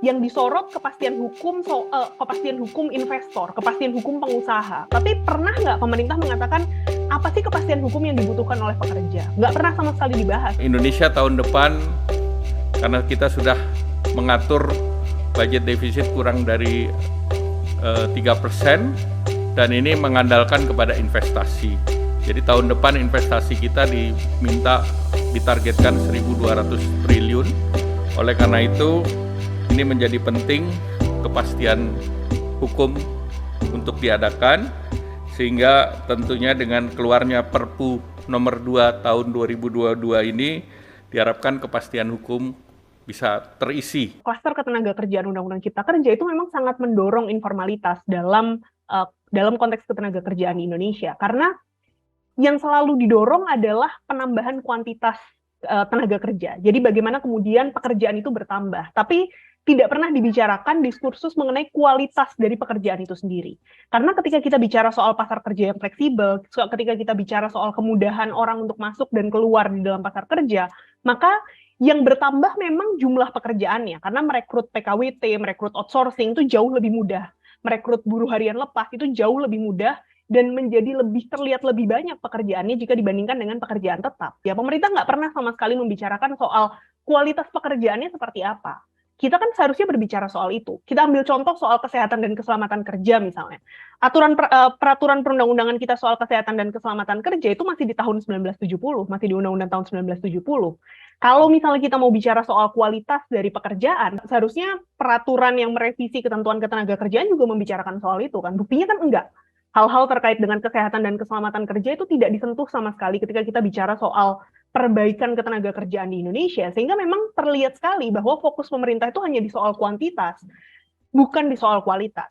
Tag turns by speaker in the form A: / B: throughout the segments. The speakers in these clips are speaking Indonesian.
A: yang disorot kepastian hukum investor, kepastian hukum pengusaha. Tapi pernah nggak pemerintah mengatakan apa sih kepastian hukum yang dibutuhkan oleh pekerja? Nggak pernah sama sekali dibahas.
B: Indonesia tahun depan, karena kita sudah mengatur budget defisit kurang dari 3%, dan ini mengandalkan kepada investasi. Jadi tahun depan investasi kita ditargetkan 1.200 triliun. Oleh karena itu, ini menjadi penting kepastian hukum untuk diadakan, sehingga tentunya dengan keluarnya Perpu nomor 2 tahun 2022 ini diharapkan kepastian hukum bisa terisi.
A: Klaster ketenagakerjaan Undang-Undang Cipta Kerja itu memang sangat mendorong informalitas dalam konteks ketenagakerjaan di Indonesia, karena yang selalu didorong adalah penambahan kuantitas tenaga kerja. Jadi bagaimana kemudian pekerjaan itu bertambah, tapi tidak pernah dibicarakan diskursus mengenai kualitas dari pekerjaan itu sendiri. Karena ketika kita bicara soal pasar kerja yang fleksibel, ketika kita bicara soal kemudahan orang untuk masuk dan keluar di dalam pasar kerja, maka yang bertambah memang jumlah pekerjaannya, karena merekrut PKWT, merekrut outsourcing itu jauh lebih mudah. Merekrut buruh harian lepas itu jauh lebih mudah dan menjadi terlihat lebih banyak pekerjaannya jika dibandingkan dengan pekerjaan tetap. Ya, pemerintah nggak pernah sama sekali membicarakan soal kualitas pekerjaannya seperti apa. Kita kan seharusnya berbicara soal itu. Kita ambil contoh soal kesehatan dan keselamatan kerja misalnya. Peraturan perundang-undangan kita soal kesehatan dan keselamatan kerja itu masih di tahun 1970, masih di Undang-Undang tahun 1970. Kalau misalnya kita mau bicara soal kualitas dari pekerjaan, seharusnya peraturan yang merevisi ketentuan ketenagakerjaan juga membicarakan soal itu kan. Buktinya kan enggak. Hal-hal terkait dengan kesehatan dan keselamatan kerja itu tidak disentuh sama sekali ketika kita bicara soal perbaikan ketenagakerjaan di Indonesia, sehingga memang terlihat sekali bahwa fokus pemerintah itu hanya di soal kuantitas, bukan di soal kualitas.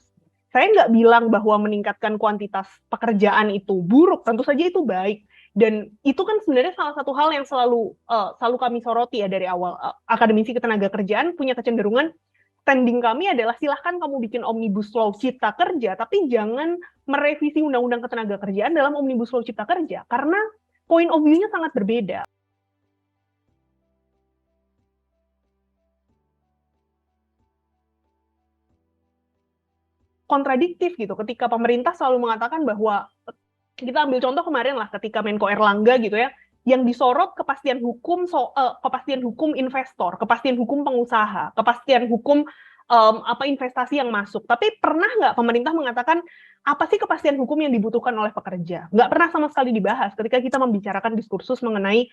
A: Saya nggak bilang bahwa meningkatkan kuantitas pekerjaan itu buruk, tentu saja itu baik, dan itu kan sebenarnya salah satu hal yang selalu kami soroti ya dari awal. Akademisi ketenagakerjaan punya kecenderungan, standing kami adalah silahkan kamu bikin Omnibus Law Cipta Kerja, tapi jangan merevisi Undang-Undang Ketenagakerjaan dalam Omnibus Law Cipta Kerja, karena point of view-nya sangat berbeda. Kontradiktif gitu, ketika pemerintah selalu mengatakan bahwa, kita ambil contoh kemarin lah ketika Menko Erlangga gitu ya, yang disorot kepastian hukum investor, kepastian hukum pengusaha, kepastian hukum investasi yang masuk. Tapi pernah nggak pemerintah mengatakan apa sih kepastian hukum yang dibutuhkan oleh pekerja? Nggak pernah sama sekali dibahas ketika kita membicarakan diskursus mengenai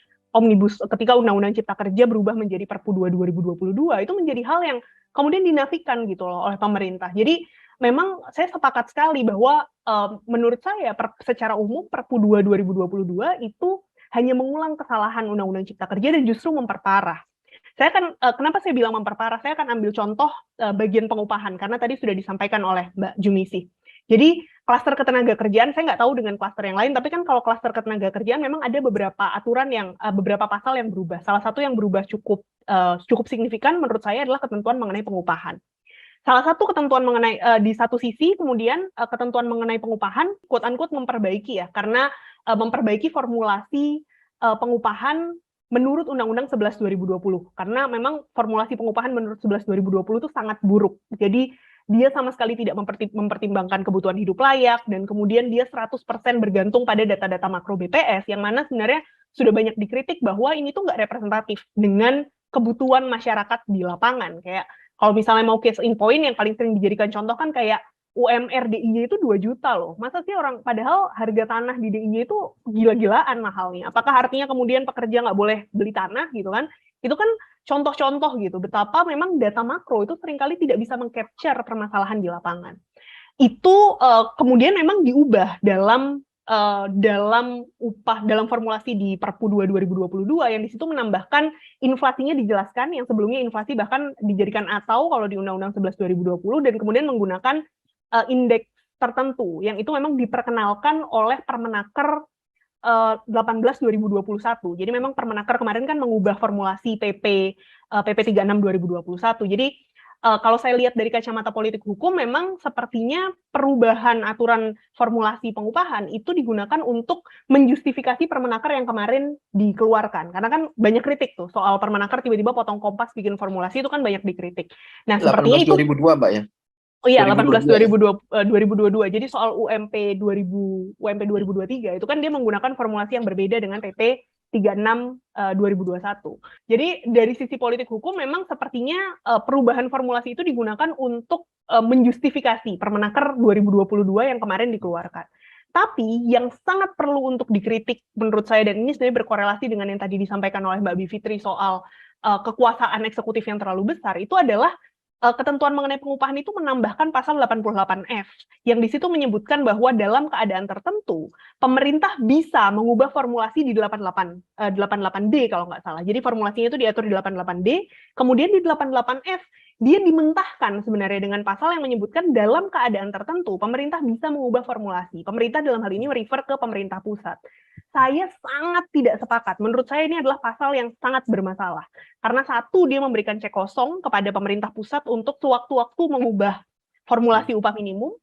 A: ketika Undang-Undang Cipta Kerja berubah menjadi Perpu 2 2022, itu menjadi hal yang kemudian dinafikan gitu loh oleh pemerintah. Jadi memang saya sepakat sekali bahwa menurut saya secara umum Perpu 2 2022 itu hanya mengulang kesalahan Undang-Undang Cipta Kerja dan justru memperparah. Kenapa saya bilang memperparah? Saya akan ambil contoh bagian pengupahan, karena tadi sudah disampaikan oleh Mbak Jumisi. Jadi klaster ketenagakerjaan, saya nggak tahu dengan klaster yang lain, tapi kan kalau klaster ketenagakerjaan memang ada beberapa aturan beberapa pasal yang berubah. Salah satu yang berubah cukup signifikan menurut saya adalah ketentuan mengenai pengupahan. Salah satu ketentuan mengenai di satu sisi kemudian ketentuan mengenai pengupahan quote unquote memperbaiki ya, karena memperbaiki formulasi pengupahan menurut Undang-Undang 11 2020, karena memang formulasi pengupahan menurut 11 2020 itu sangat buruk. Jadi dia sama sekali tidak mempertimbangkan kebutuhan hidup layak, dan kemudian dia 100% bergantung pada data-data makro BPS, yang mana sebenarnya sudah banyak dikritik bahwa ini tuh nggak representatif dengan kebutuhan masyarakat di lapangan. Kayak kalau misalnya mau case in point, yang paling sering dijadikan contoh kan kayak UMR DIY itu 2 juta loh. Masa sih padahal harga tanah di DIY itu gila-gilaan mahalnya. Apakah artinya kemudian pekerja nggak boleh beli tanah gitu kan? Itu kan contoh-contoh gitu, betapa memang data makro itu seringkali tidak bisa meng-capture permasalahan di lapangan. Itu kemudian memang diubah dalam formulasi di Perpu 2 2022, yang di situ menambahkan inflasinya dijelaskan, yang sebelumnya inflasi bahkan dijadikan atau kalau di Undang-Undang 11 2020, dan kemudian menggunakan indeks tertentu yang itu memang diperkenalkan oleh Permenaker 18 2021. Jadi memang Permenaker kemarin kan mengubah formulasi PP 36 2021. Jadi Kalau saya lihat dari kacamata politik hukum, memang sepertinya perubahan aturan formulasi pengupahan itu digunakan untuk menjustifikasi Permenaker yang kemarin dikeluarkan. Karena kan banyak kritik tuh soal Permenaker tiba-tiba potong kompas bikin formulasi, itu kan banyak dikritik. Nah, sepertinya
C: 18
A: itu
C: 2002 Mbak ya.
A: Oh iya, 18
C: 2022
A: 2022. Jadi soal UMP 2023 itu kan dia menggunakan formulasi yang berbeda dengan PP 36 2021. Jadi dari sisi politik hukum memang sepertinya perubahan formulasi itu digunakan untuk menjustifikasi Permenaker 2022 yang kemarin dikeluarkan. Tapi yang sangat perlu untuk dikritik menurut saya, dan ini sebenarnya berkorelasi dengan yang tadi disampaikan oleh Mbak Bivitri soal kekuasaan eksekutif yang terlalu besar, itu adalah ketentuan mengenai pengupahan itu menambahkan pasal 88F yang di situ menyebutkan bahwa dalam keadaan tertentu pemerintah bisa mengubah formulasi di 88D kalau nggak salah. Jadi formulasinya itu diatur di 88D, kemudian di 88F dia dimentahkan sebenarnya dengan pasal yang menyebutkan dalam keadaan tertentu pemerintah bisa mengubah formulasi. Pemerintah dalam hal ini merefer ke pemerintah pusat. Saya sangat tidak sepakat. Menurut saya ini adalah pasal yang sangat bermasalah. Karena satu, dia memberikan cek kosong kepada pemerintah pusat untuk sewaktu-waktu mengubah formulasi upah minimum.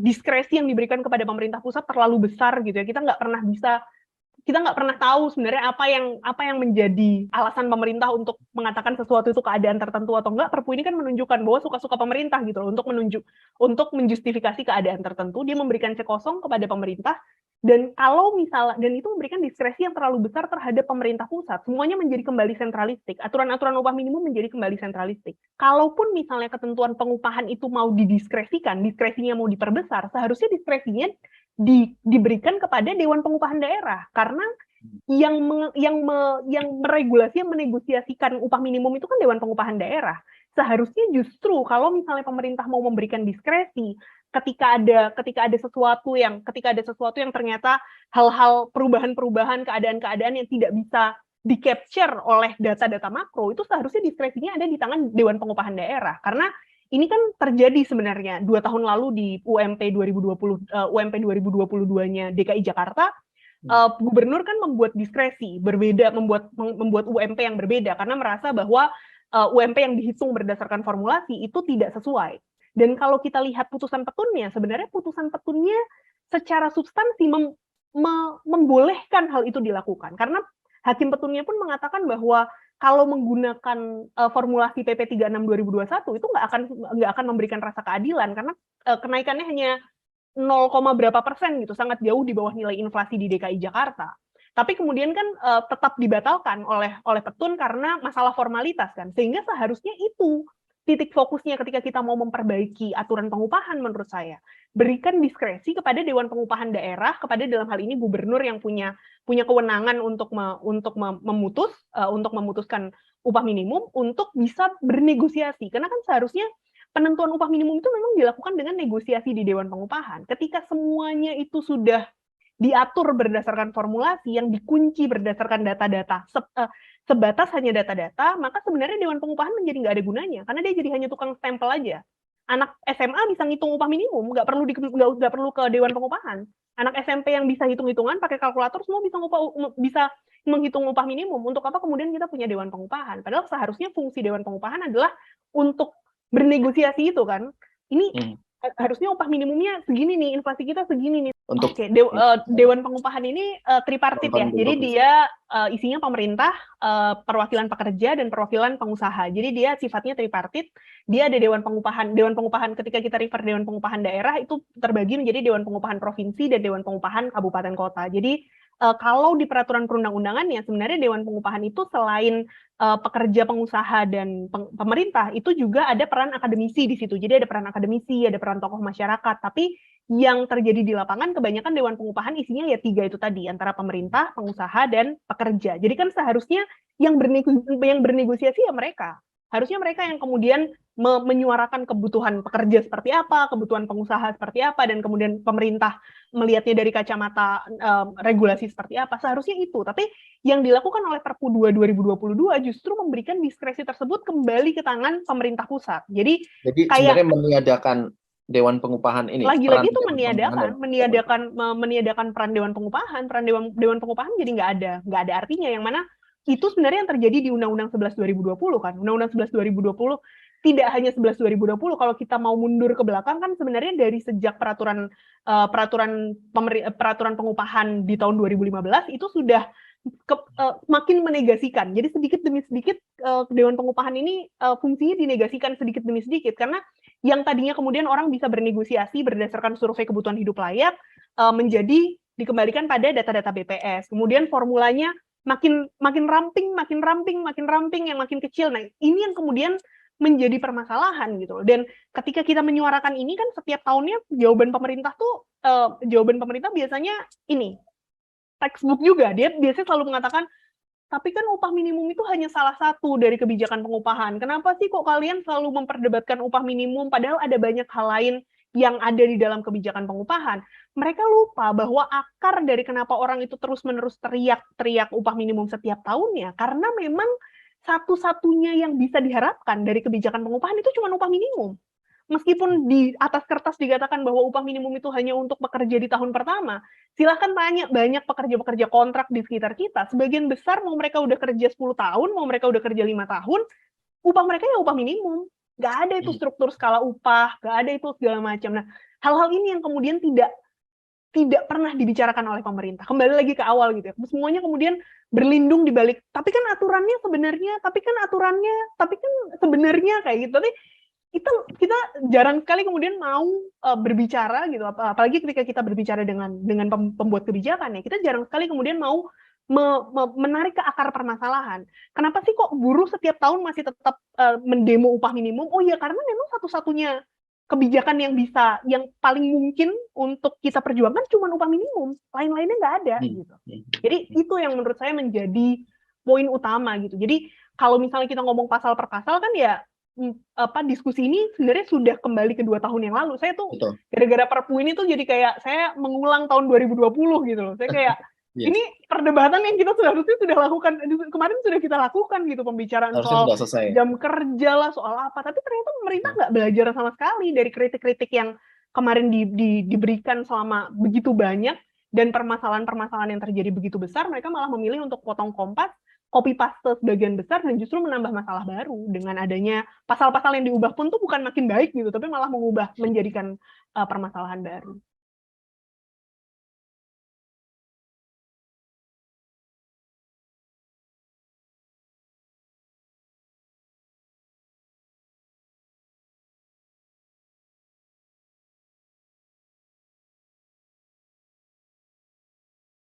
A: Diskresi yang diberikan kepada pemerintah pusat terlalu besar gitu ya. Kita nggak pernah tahu sebenarnya apa yang menjadi alasan pemerintah untuk mengatakan sesuatu itu keadaan tertentu atau enggak. Perpu ini kan menunjukkan bahwa suka-suka pemerintah gitu loh, untuk menjustifikasi keadaan tertentu. Dia memberikan cek kosong kepada pemerintah. Dan kalau misalnya, dan itu memberikan diskresi yang terlalu besar terhadap pemerintah pusat, semuanya menjadi kembali sentralistik. Aturan-aturan upah minimum menjadi kembali sentralistik. Kalaupun misalnya ketentuan pengupahan itu mau didiskresikan, diskresinya mau diperbesar, seharusnya diskresinya diberikan kepada Dewan Pengupahan Daerah, karena yang meregulasi, yang menegosiasikan upah minimum itu kan Dewan Pengupahan Daerah. Seharusnya justru kalau misalnya pemerintah mau memberikan diskresi ketika ada sesuatu yang ternyata hal-hal perubahan-perubahan, keadaan-keadaan yang tidak bisa di-capture oleh data-data makro, itu seharusnya diskresinya ada di tangan Dewan Pengupahan Daerah. Karena ini kan terjadi sebenarnya 2 tahun lalu di UMP 2022-nya DKI Jakarta. Gubernur kan membuat diskresi berbeda, membuat UMP yang berbeda karena merasa bahwa UMP yang dihitung berdasarkan formulasi itu tidak sesuai. Dan kalau kita lihat putusan petunnya, sebenarnya putusan petunnya secara substansi membolehkan hal itu dilakukan. Karena hakim petunnya pun mengatakan bahwa kalau menggunakan formulasi PP 36 2021 itu nggak akan memberikan rasa keadilan karena kenaikannya hanya 0, berapa persen gitu, sangat jauh di bawah nilai inflasi di DKI Jakarta. Tapi kemudian kan tetap dibatalkan oleh petun karena masalah formalitas kan, sehingga seharusnya itu titik fokusnya ketika kita mau memperbaiki aturan pengupahan menurut saya. Berikan diskresi kepada Dewan Pengupahan Daerah, kepada dalam hal ini gubernur yang punya kewenangan untuk memutuskan upah minimum untuk bisa bernegosiasi. Karena kan seharusnya penentuan upah minimum itu memang dilakukan dengan negosiasi di Dewan Pengupahan. Ketika semuanya itu sudah diatur berdasarkan formulasi yang dikunci berdasarkan data-data, sebatas hanya data-data, maka sebenarnya Dewan Pengupahan menjadi nggak ada gunanya, karena dia jadi hanya tukang stempel aja. Anak SMA bisa ngitung upah minimum, nggak perlu ke Dewan Pengupahan. Anak SMP yang bisa hitung-hitungan pakai kalkulator semua bisa menghitung upah minimum. Untuk apa kemudian kita punya Dewan Pengupahan? Padahal seharusnya fungsi Dewan Pengupahan adalah untuk bernegosiasi itu kan. Ini harusnya upah minimumnya segini nih, inflasi kita segini nih. Oke, Dewan Pengupahan ini tripartit ya. Jadi dia isinya pemerintah, perwakilan pekerja, dan perwakilan pengusaha. Jadi dia sifatnya tripartit. Dia ada Dewan Pengupahan ketika kita refer Dewan Pengupahan daerah itu terbagi menjadi Dewan Pengupahan provinsi dan Dewan Pengupahan kabupaten kota. Jadi kalau di peraturan perundang-undangannya sebenarnya Dewan Pengupahan itu selain pekerja, pengusaha, dan pemerintah itu juga ada peran akademisi di situ. Jadi ada peran akademisi, ada peran tokoh masyarakat. Tapi yang terjadi di lapangan kebanyakan Dewan Pengupahan isinya ya 3 itu tadi, antara pemerintah, pengusaha, dan pekerja. Jadi kan seharusnya yang bernegosiasi ya mereka. Harusnya mereka yang kemudian menyuarakan kebutuhan pekerja seperti apa, kebutuhan pengusaha seperti apa, dan kemudian pemerintah melihatnya dari kacamata regulasi seperti apa. Seharusnya itu. Tapi yang dilakukan oleh Perpu 2 2022 justru memberikan diskresi tersebut kembali ke tangan pemerintah pusat. Jadi kayak
C: sebenarnya meniadakan Dewan Pengupahan ini.
A: Lagi-lagi itu meniadakan peran Dewan Pengupahan. Peran Dewan Pengupahan jadi nggak ada artinya. Yang mana itu sebenarnya yang terjadi di Undang-Undang 11 2020 kan. Undang-Undang 11 2020 tidak hanya 11/2020, kalau kita mau mundur ke belakang kan sebenarnya dari sejak peraturan pengupahan di tahun 2015 itu sudah makin menegasikan. Jadi sedikit demi sedikit Dewan Pengupahan ini fungsinya dinegasikan sedikit demi sedikit, karena yang tadinya kemudian orang bisa bernegosiasi berdasarkan survei kebutuhan hidup layak menjadi dikembalikan pada data-data BPS. Kemudian formulanya makin ramping yang makin kecil. Nah, ini yang kemudian menjadi permasalahan gitu loh. Dan ketika kita menyuarakan ini kan setiap tahunnya jawaban pemerintah biasanya ini textbook juga. Dia biasanya selalu mengatakan, tapi kan upah minimum itu hanya salah satu dari kebijakan pengupahan. Kenapa sih kok kalian selalu memperdebatkan upah minimum padahal ada banyak hal lain yang ada di dalam kebijakan pengupahan? Mereka lupa bahwa akar dari kenapa orang itu terus-menerus teriak upah minimum setiap tahunnya karena memang satu-satunya yang bisa diharapkan dari kebijakan pengupahan itu cuma upah minimum. Meskipun di atas kertas dikatakan bahwa upah minimum itu hanya untuk bekerja di tahun pertama, silahkan tanya banyak pekerja-pekerja kontrak di sekitar kita, sebagian besar mau mereka udah kerja 10 tahun, mau mereka udah kerja 5 tahun, upah mereka ya upah minimum. Nggak ada itu struktur skala upah, nggak ada itu segala macam. Nah, hal-hal ini yang kemudian tidak pernah dibicarakan oleh pemerintah. Kembali lagi ke awal gitu ya. Semuanya kemudian berlindung di balik, tapi kan aturannya sebenarnya kayak gitu. Tapi kita jarang sekali kemudian mau berbicara gitu, apalagi ketika kita berbicara dengan pembuat kebijakan ya, kita jarang sekali kemudian mau menarik ke akar permasalahan. Kenapa sih kok buruh setiap tahun masih tetap mendemo upah minimum? Oh ya, karena memang satu-satunya kebijakan yang paling mungkin untuk kita perjuangkan cuma upah minimum, lain-lainnya nggak ada gitu. Jadi itu yang menurut saya menjadi poin utama gitu. Jadi kalau misalnya kita ngomong pasal per pasal kan ya diskusi ini sebenarnya sudah kembali ke 2 tahun yang lalu. Saya tuh gara-gara Perpu ini tuh jadi kayak saya mengulang tahun 2020 gitu loh. Saya kayak ini perdebatan yang kita sudah lakukan kemarin, sudah kita lakukan gitu, pembicaraan soal jam kerja lah, soal apa, tapi ternyata pemerintah nggak belajar sama sekali dari kritik-kritik yang kemarin diberikan selama begitu banyak, dan permasalahan-permasalahan yang terjadi begitu besar, mereka malah memilih untuk potong kompas, copy paste sebagian besar, dan justru menambah masalah baru dengan adanya pasal-pasal yang diubah pun tuh bukan makin baik gitu, tapi malah menjadikan permasalahan baru.